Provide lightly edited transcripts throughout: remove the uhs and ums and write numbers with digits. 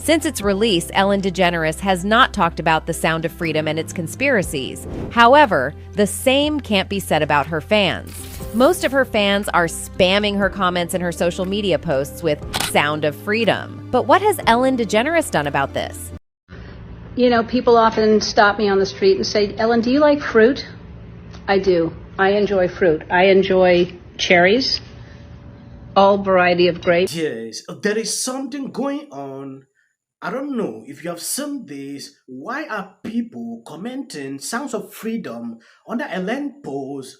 Since its release, Ellen DeGeneres has not talked about The Sound of Freedom and its conspiracies. However, the same can't be said about her fans. Most of her fans are spamming her comments in her social media posts with Sound of Freedom. But what has Ellen DeGeneres done about this? You know, people often stop me on the street and say, Ellen, do you like fruit? I do. I enjoy fruit. I enjoy cherries, all variety of grapes. Yes, there is something going on. I don't know if you have seen this. Why are people commenting Sounds of Freedom under Ellen post?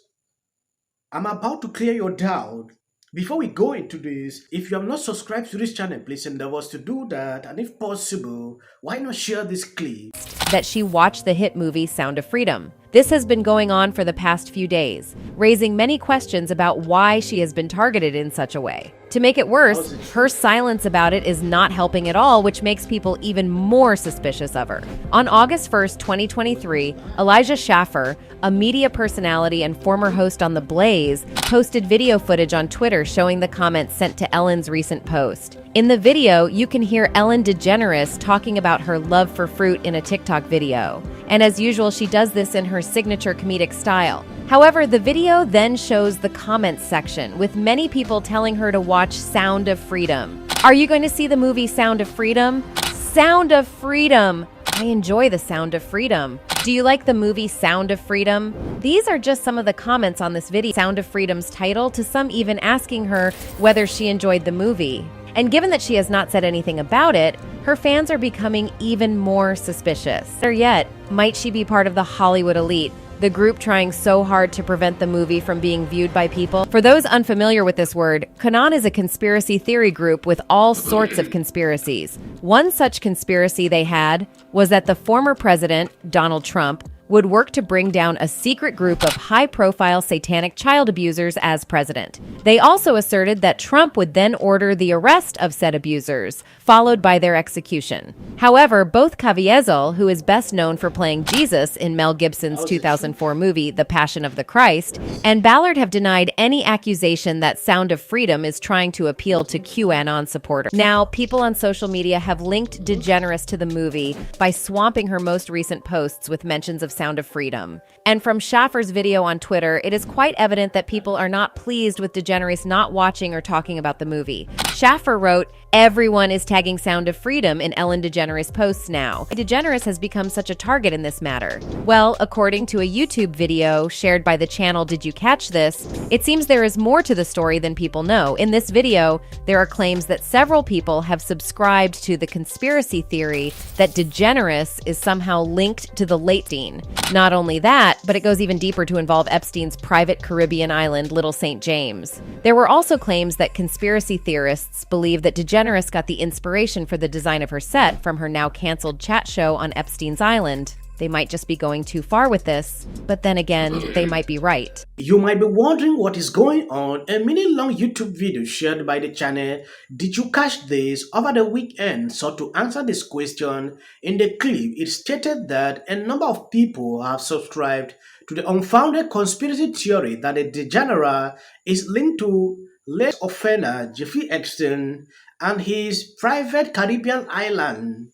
I'm about to clear your doubt. Before we go into this, if you have not subscribed to this channel, please endeavor to do that. And if possible, why not share this clip? That she watched the hit movie Sound of Freedom. This has been going on for the past few days, raising many questions about why she has been targeted in such a way. To make it worse, her silence about it is not helping at all, which makes people even more suspicious of her. On August 1st, 2023, Elijah Schaffer, a media personality and former host on The Blaze, posted video footage on Twitter showing the comments sent to Ellen's recent post. In the video, you can hear Ellen DeGeneres talking about her love for fruit in a TikTok video. And as usual, she does this in her signature comedic style. However, the video then shows the comments section, with many people telling her to watch Sound of Freedom. Are you going to see the movie Sound of Freedom? Sound of Freedom! I enjoy the Sound of Freedom. Do you like the movie Sound of Freedom? These are just some of the comments on this video. Sound of Freedom's title, to some even asking her whether she enjoyed the movie. And given that she has not said anything about it, her fans are becoming even more suspicious. Better yet, might she be part of the Hollywood elite, the group trying so hard to prevent the movie from being viewed by people? For those unfamiliar with this word, QAnon is a conspiracy theory group with all sorts of conspiracies. One such conspiracy they had was that the former president, Donald Trump, would work to bring down a secret group of high-profile satanic child abusers as president. They also asserted that Trump would then order the arrest of said abusers, followed by their execution. However, both Caviezel, who is best known for playing Jesus in Mel Gibson's 2004 movie The Passion of the Christ, and Ballard have denied any accusation that Sound of Freedom is trying to appeal to QAnon supporters. Now, people on social media have linked DeGeneres to the movie by swamping her most recent posts with mentions of Sound of Freedom. And from Schaffer's video on Twitter, it is quite evident that people are not pleased with DeGeneres not watching or talking about the movie. Schaffer wrote, "Everyone is tagging Sound of Freedom in Ellen DeGeneres posts now. DeGeneres has become such a target in this matter." Well, according to a YouTube video shared by the channel Did You Catch This?, it seems there is more to the story than people know. In this video, there are claims that several people have subscribed to the conspiracy theory that DeGeneres is somehow linked to the late Epstein. Not only that, but it goes even deeper to involve Epstein's private Caribbean island, Little St. James. There were also claims that conspiracy theorists believe that DeGeneres got the inspiration for the design of her set from her now canceled chat show on Epstein's island. They might just be going too far with this, but then again, they might be right. You might be wondering what is going on. A minute-long YouTube video shared by the channel Did You Catch This over the weekend sought to answer this question. In the clip, it stated that a number of people have subscribed to the unfounded conspiracy theory that the DeGeneres is linked to late offender Jeffrey Epstein and his private Caribbean island.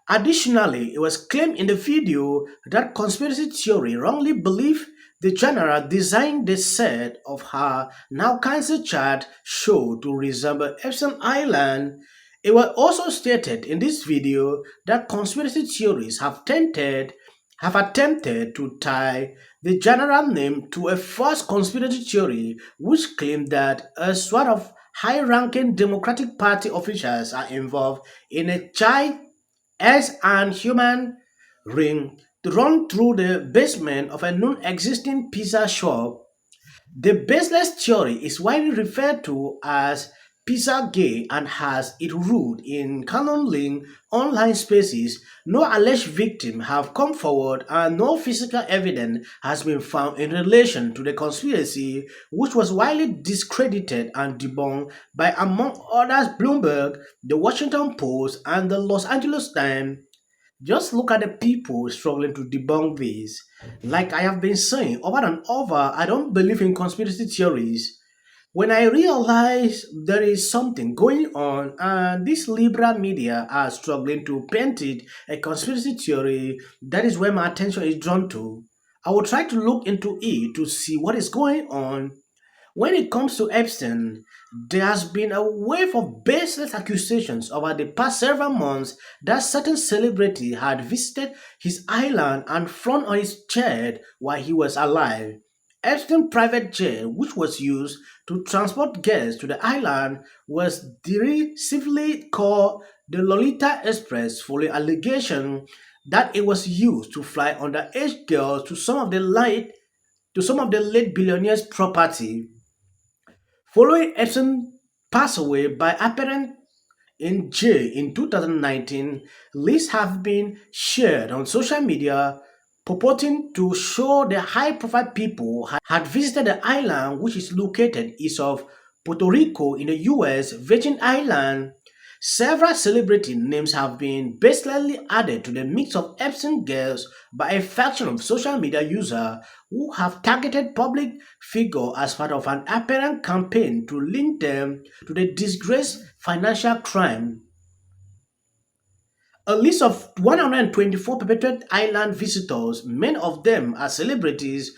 Additionally, it was claimed in the video that conspiracy theory wrongly believed DeGeneres designed the set of her now cancelled chat show to resemble Epstein Island. It was also stated in this video that conspiracy theories have attempted to tie the DeGeneres name to a false conspiracy theory which claimed that a sort of high-ranking Democratic Party officials are involved in a child as an human ring to run through the basement of a non-existing pizza shop. The baseless theory is widely referred to as Pizzagate and has its root in canon-linked online spaces. No alleged victims have come forward and no physical evidence has been found in relation to the conspiracy, which was widely discredited and debunked by, among others, Bloomberg, The Washington Post, and the Los Angeles Times. Just look at the people struggling to debunk this. Like I have been saying over and over, I don't believe in conspiracy theories. When I realize there is something going on and these liberal media are struggling to paint it a conspiracy theory, that is where my attention is drawn to. I will try to look into it to see what is going on. When it comes to Epstein, there has been a wave of baseless accusations over the past several months that certain celebrity had visited his island and flown on his jet while he was alive. Epstein's private jet, which was used to transport guests to the island, was derisively called the Lolita Express following allegation that it was used to fly underage girls to some of the late billionaire's property. Following Epstein passed away by apparent in jail in 2019, lists have been shared on social media purporting to show the high-profile people had visited the island, which is located east of Puerto Rico in the U.S. Virgin Island. Several celebrity names have been baselessly added to the mix of Epstein girls by a faction of social media users who have targeted public figures as part of an apparent campaign to link them to the disgraced financial crime. A list of 124 perpetrated island visitors, many of them are celebrities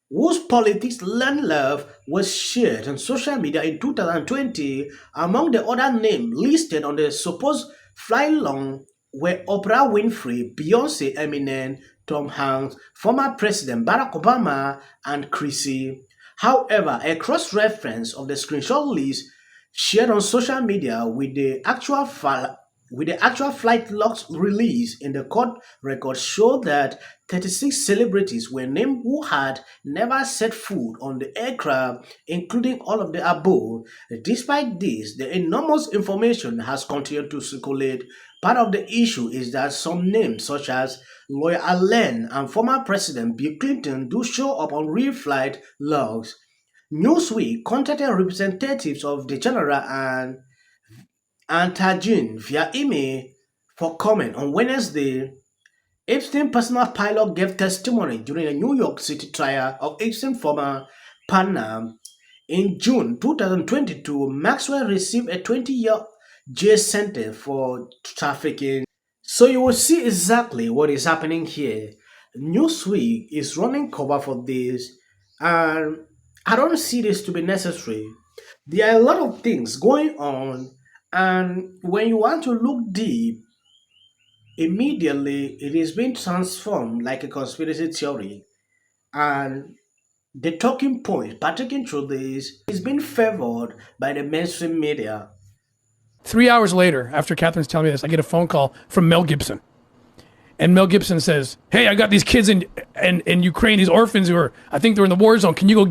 whose politics land love was shared on social media in 2020. Among the other names listed on the supposed fly long were Oprah Winfrey, Beyonce, Eminem, Tom Hanks, former President Barack Obama, and Chrissy. However, a cross-reference of the screenshot list shared on social media with the actual flight logs released in the court records show that 36 celebrities were named who had never set foot on the aircraft, including all of the above. Despite this, the enormous information has continued to circulate. Part of the issue is that some names, such as Lawyer Allen and former President Bill Clinton, do show up on real flight logs. Newsweek contacted representatives of DeGeneres and Tajin via email for comment on Wednesday. Epstein's personal pilot gave testimony during a New York City trial of Epstein's former partner. In June 2022, Maxwell received a 20-year jail sentence for trafficking. So you will see exactly what is happening here. Newsweek is running cover for this, and I don't see this to be necessary. There are a lot of things going on, and when you want to look deep, immediately it is being transformed like a conspiracy theory. And the talking point, partaking through this, is being favored by the mainstream media. 3 hours later, after Catherine's telling me this, I get a phone call from Mel Gibson. And Mel Gibson says, "Hey, I got these kids in Ukraine, these orphans who are, I think they're in the war zone. Can you go